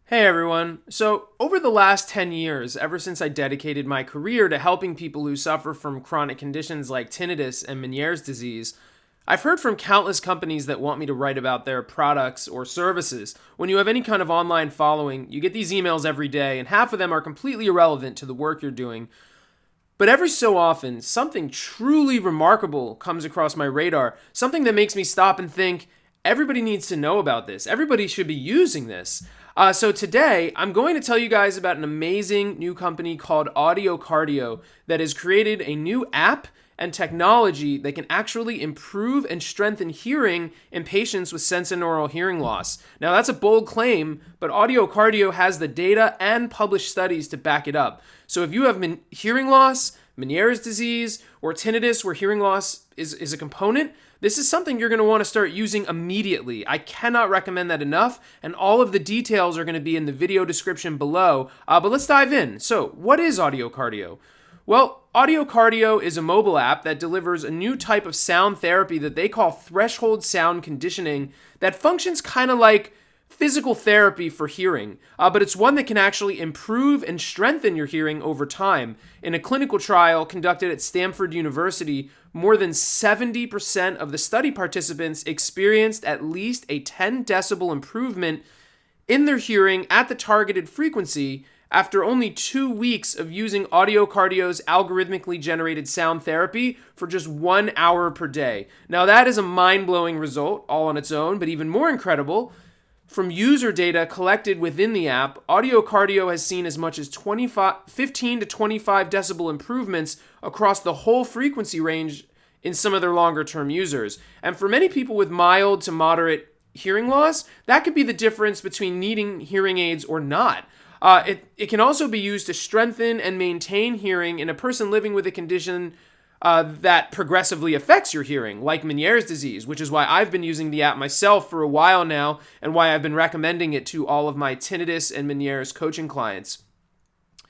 Hey everyone. So, over the last 10 years, ever since I dedicated my career to helping people who suffer from chronic conditions like tinnitus and Meniere's disease, I've heard from countless companies that want me to write about their products or services. When you have any kind of online following, you get these emails every day, and half of them are completely irrelevant to the work you're doing. But every so often, something truly remarkable comes across my radar, something that makes me stop and think, everybody needs to know about this. Everybody should be using this. So today, I'm going to tell you guys about an amazing new company called AudioCardio that has created a new app and technology that can actually improve and strengthen hearing in patients with sensorineural hearing loss. Now, that's a bold claim, but AudioCardio has the data and published studies to back it up. So if you have hearing loss, Meniere's disease, or tinnitus where hearing loss is a component, this is something you're going to want to start using immediately. I cannot recommend that enough, and all of the details are going to be in the video description below. But let's dive in. So, what is AudioCardio? Well, AudioCardio is a mobile app that delivers a new type of sound therapy that they call threshold sound conditioning that functions kind of like physical therapy for hearing, but it's one that can actually improve and strengthen your hearing over time. In a clinical trial conducted at Stanford University, more than 70% of the study participants experienced at least a 10 decibel improvement in their hearing at the targeted frequency after only 2 weeks of using AudioCardio's algorithmically generated sound therapy for just 1 hour per day. Now that is a mind-blowing result all on its own, but even more incredible, from user data collected within the app, AudioCardio has seen as much as 15 to 25 decibel improvements across the whole frequency range in some of their longer-term users. And for many people with mild to moderate hearing loss, that could be the difference between needing hearing aids or not. It can also be used to strengthen and maintain hearing in a person living with a condition that progressively affects your hearing, like Meniere's disease, which is why I've been using the app myself for a while now and why I've been recommending it to all of my tinnitus and Meniere's coaching clients.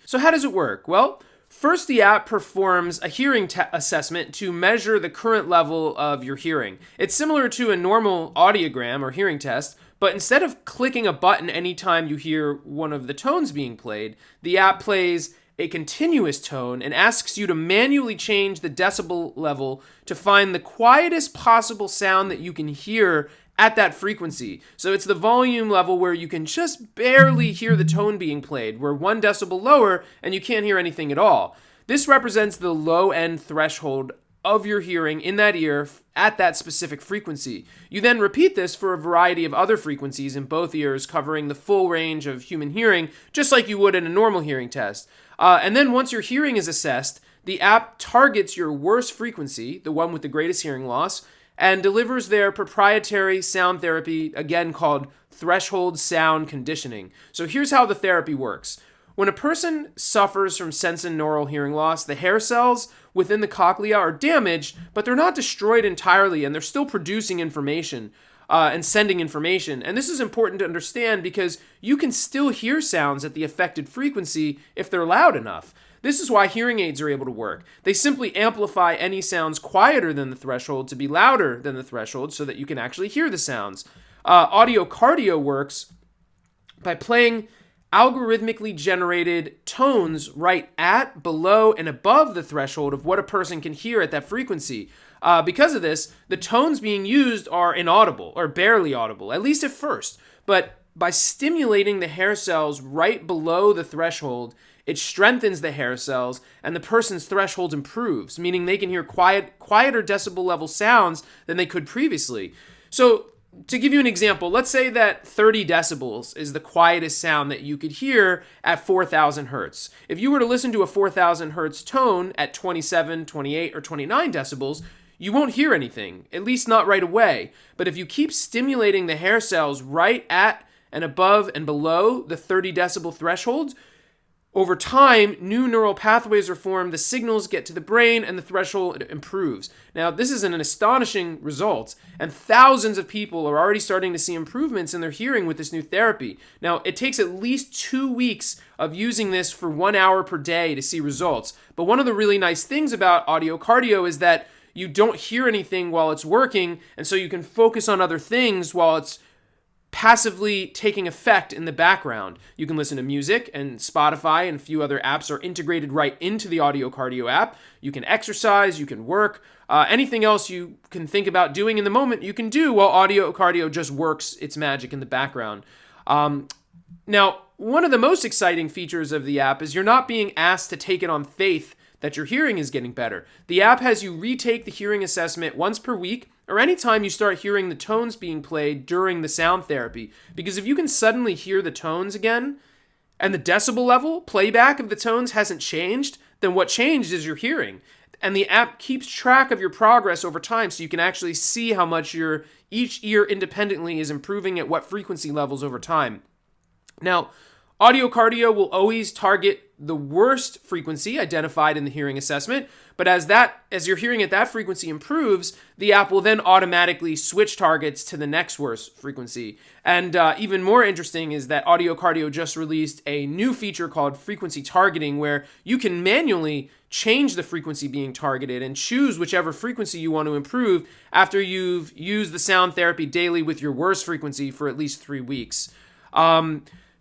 So how does it work? Well, first the app performs a hearing assessment to measure the current level of your hearing. It's similar to a normal audiogram or hearing test, but instead of clicking a button anytime you hear one of the tones being played, the app plays a continuous tone and asks you to manually change the decibel level to find the quietest possible sound that you can hear at that frequency. So it's the volume level where you can just barely hear the tone being played. We're 1 decibel lower and you can't hear anything at all. This represents the low end threshold of your hearing in that ear at that specific frequency. You then repeat this for a variety of other frequencies in both ears, covering the full range of human hearing, just like you would in a normal hearing test. And then once your hearing is assessed, the app targets your worst frequency, the one with the greatest hearing loss, and delivers their proprietary sound therapy, again called threshold sound conditioning. So here's how the therapy works. When a person suffers from sensorineural hearing loss, the hair cells within the cochlea are damaged, but they're not destroyed entirely, and they're still producing information and sending information. And this is important to understand because you can still hear sounds at the affected frequency if they're loud enough. This is why hearing aids are able to work. They simply amplify any sounds quieter than the threshold to be louder than the threshold so that you can actually hear the sounds. AudioCardio works by playing algorithmically generated tones right at, below, and above the threshold of what a person can hear at that frequency. Because of this, the tones being used are inaudible or barely audible, at least at first. But by stimulating the hair cells right below the threshold, it strengthens the hair cells and the person's threshold improves, meaning they can hear quieter decibel level sounds than they could previously. So to give you an example, let's say that 30 decibels is the quietest sound that you could hear at 4,000 hertz. If you were to listen to a 4,000 hertz tone at 27, 28, or 29 decibels, you won't hear anything, at least not right away. But if you keep stimulating the hair cells right at and above and below the 30 decibel thresholds, over time, new neural pathways are formed, the signals get to the brain, and the threshold improves. Now, this is an astonishing result, and thousands of people are already starting to see improvements in their hearing with this new therapy. Now, it takes at least 2 weeks of using this for 1 hour per day to see results. But one of the really nice things about AudioCardio is that you don't hear anything while it's working, and so you can focus on other things while it's passively taking effect in the background. You can listen to music, and Spotify and a few other apps are integrated right into the AudioCardio app. You can exercise, you can work, anything else you can think about doing in the moment, you can do while AudioCardio just works its magic in the background. Now, one of the most exciting features of the app is you're not being asked to take it on faith that your hearing is getting better. The app has you retake the hearing assessment once per week, or anytime you start hearing the tones being played during the sound therapy. Because if you can suddenly hear the tones again, and the decibel level, playback of the tones hasn't changed, then what changed is your hearing. And the app keeps track of your progress over time, so you can actually see how much each ear independently is improving at what frequency levels over time. Now, AudioCardio will always target the worst frequency identified in the hearing assessment, but as your hearing at that frequency improves, the app will then automatically switch targets to the next worst frequency. And even more interesting is that AudioCardio just released a new feature called frequency targeting, where you can manually change the frequency being targeted and choose whichever frequency you want to improve after you've used the sound therapy daily with your worst frequency for at least 3 weeks.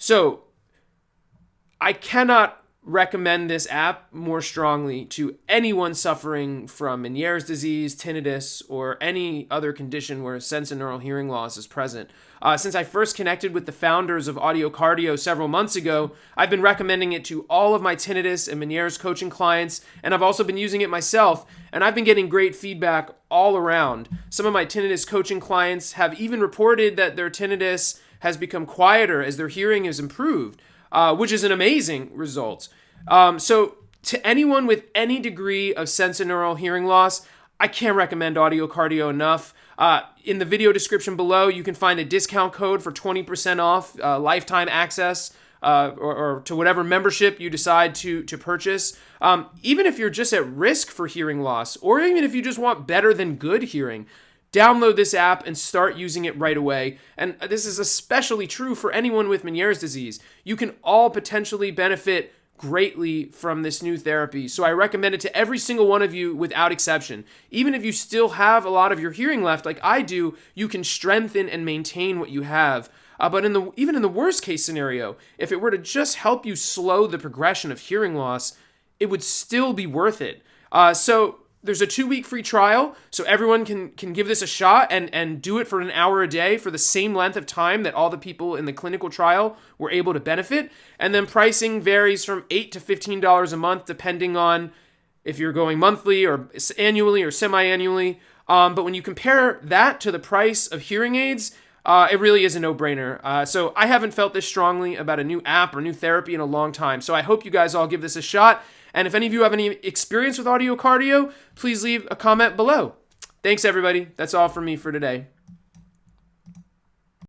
So I cannot recommend this app more strongly to anyone suffering from Meniere's disease, tinnitus, or any other condition where sensorineural hearing loss is present. Since I first connected with the founders of AudioCardio several months ago, I've been recommending it to all of my tinnitus and Meniere's coaching clients, and I've also been using it myself, and I've been getting great feedback all around. Some of my tinnitus coaching clients have even reported that their tinnitus has become quieter as their hearing has improved, which is an amazing result. So to anyone with any degree of sensorineural hearing loss, I can't recommend AudioCardio enough. In the video description below, you can find a discount code for 20% off lifetime access or to whatever membership you decide to purchase. Even if you're just at risk for hearing loss, or even if you just want better than good hearing, download this app and start using it right away. And this is especially true for anyone with Meniere's disease. You can all potentially benefit greatly from this new therapy. So I recommend it to every single one of you without exception. Even if you still have a lot of your hearing left, like I do, you can strengthen and maintain what you have. But even in the worst case scenario, if it were to just help you slow the progression of hearing loss, it would still be worth it. So there's a 2-week free trial, so everyone can give this a shot and do it for an hour a day for the same length of time that all the people in the clinical trial were able to benefit. And then pricing varies from $8 to $15 a month, depending on if you're going monthly or annually or semi-annually. But when you compare that to the price of hearing aids, it really is a no-brainer. So I haven't felt this strongly about a new app or new therapy in a long time. So I hope you guys all give this a shot. And if any of you have any experience with AudioCardio, please leave a comment below. Thanks, everybody. That's all from me for today.